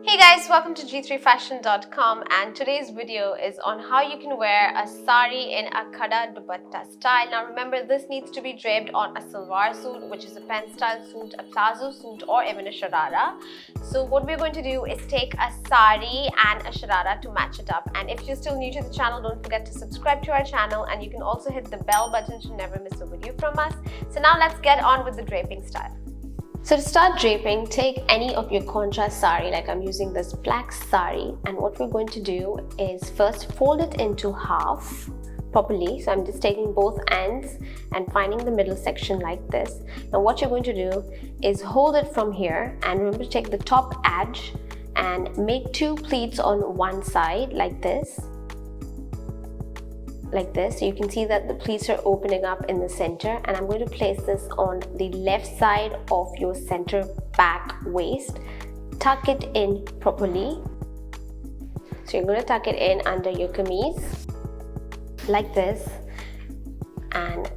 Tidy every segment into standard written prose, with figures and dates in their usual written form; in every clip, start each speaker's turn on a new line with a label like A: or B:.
A: Hey guys, welcome to g3fashion.com, and today's video is on how you can wear a sari in a Khada Dupatta style. Now remember, this needs to be draped on a salwar suit, which is a pen style suit, a plazo suit, or even a sharara. So what we're going to do is take a sari and a sharara to match it up. And if you're still new to the channel, don't forget to subscribe to our channel, and you can also hit the bell button to never miss a video from us. So now let's get on with the draping style. So to start draping, take any of your contrast sari, like I'm using this black sari, and what we're going to do is first fold it into half properly. So I'm just taking both ends and finding the middle section like this. Now what you're going to do is hold it from here, and remember to take the top edge and make two pleats on one side like this. Like this. So you can see that the pleats are opening up in the center, and I'm going to place this on the left side of your center back waist. Tuck it in properly. So you're going to tuck it in under your kameez like this, and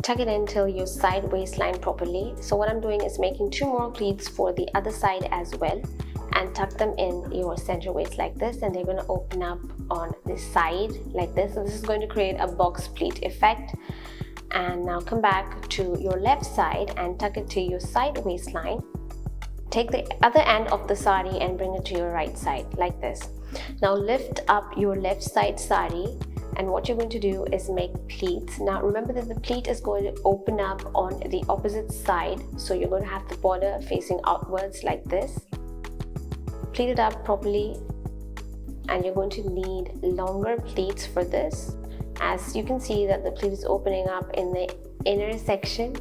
A: tuck it in till your side waistline properly. So what I'm doing is making two more pleats for the other side as well, and tuck them in your center waist like this, and they're going to open up on the side like this. So this is going to create a box pleat effect. And now come back to your left side and tuck it to your side waistline. Take the other end of the sari and bring it to your right side like this. Now lift up your left side sari, and what you're going to do is make pleats. Now remember that the pleat is going to open up on the opposite side, so you're going to have the border facing outwards like this. Pleat it up properly, and you're going to need longer pleats for this. As you can see that the pleat is opening up in the inner section.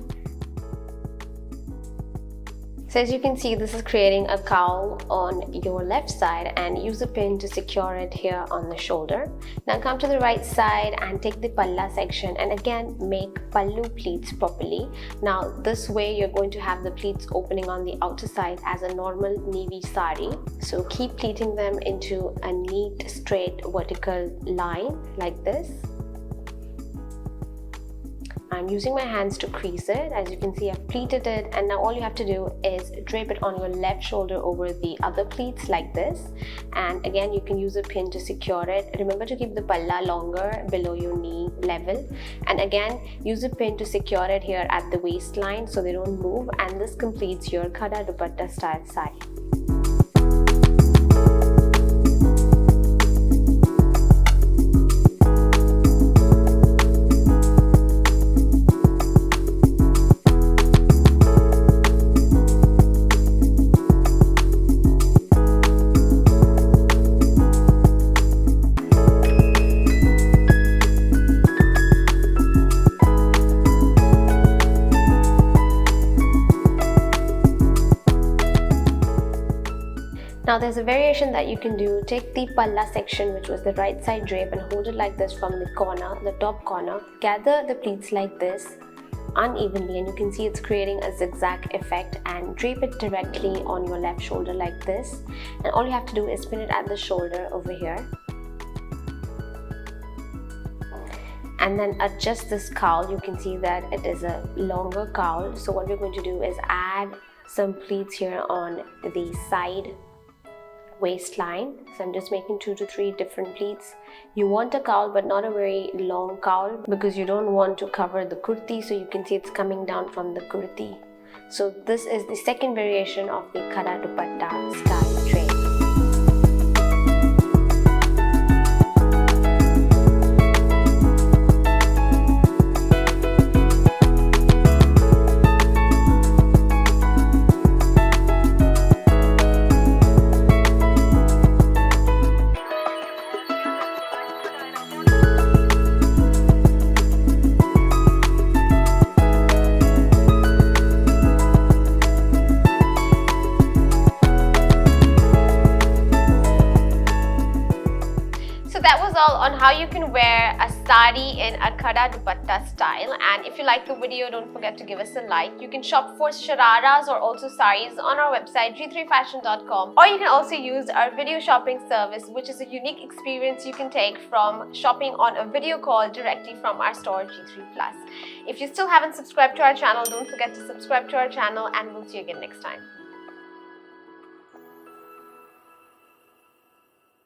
A: So as you can see, this is creating a cowl on your left side, and use a pin to secure it here on the shoulder. Now come to the right side and take the palla section, and again make pallu pleats properly. Now this way you're going to have the pleats opening on the outer side as a normal navy sari. So keep pleating them into a neat straight vertical line like this. I'm using my hands to crease it. As you can see, I've pleated it, and now all you have to do is drape it on your left shoulder over the other pleats like this. And again, you can use a pin to secure it. Remember to keep the palla longer below your knee level, and again use a pin to secure it here at the waistline so they don't move. And this completes your Khada Dupatta style sari. Now there's a variation that you can do. Take the palla section, which was the right side drape, and hold it like this from the corner, the top corner. Gather the pleats like this unevenly, and you can see it's creating a zigzag effect, and drape it directly on your left shoulder like this. And all you have to do is pin it at the shoulder over here, and then adjust this cowl. You can see that it is a longer cowl. So what we're going to do is add some pleats here on the side waistline. So I'm just making 2 to 3 different pleats. You want a cowl, but not a very long cowl, because you don't want to cover the kurti. So you can see it's coming down from the kurti. So this is the second variation of the Khada Dupatta style drape. All on how you can wear a sari in a Khada Dupatta style. And if you like the video, don't forget to give us a like. You can shop for shararas or also sarees on our website g3fashion.com, or you can also use our video shopping service, which is a unique experience you can take from shopping on a video call directly from our store G3 Plus. If you still haven't subscribed to our channel, don't forget to subscribe to our channel, and we'll see you again next time.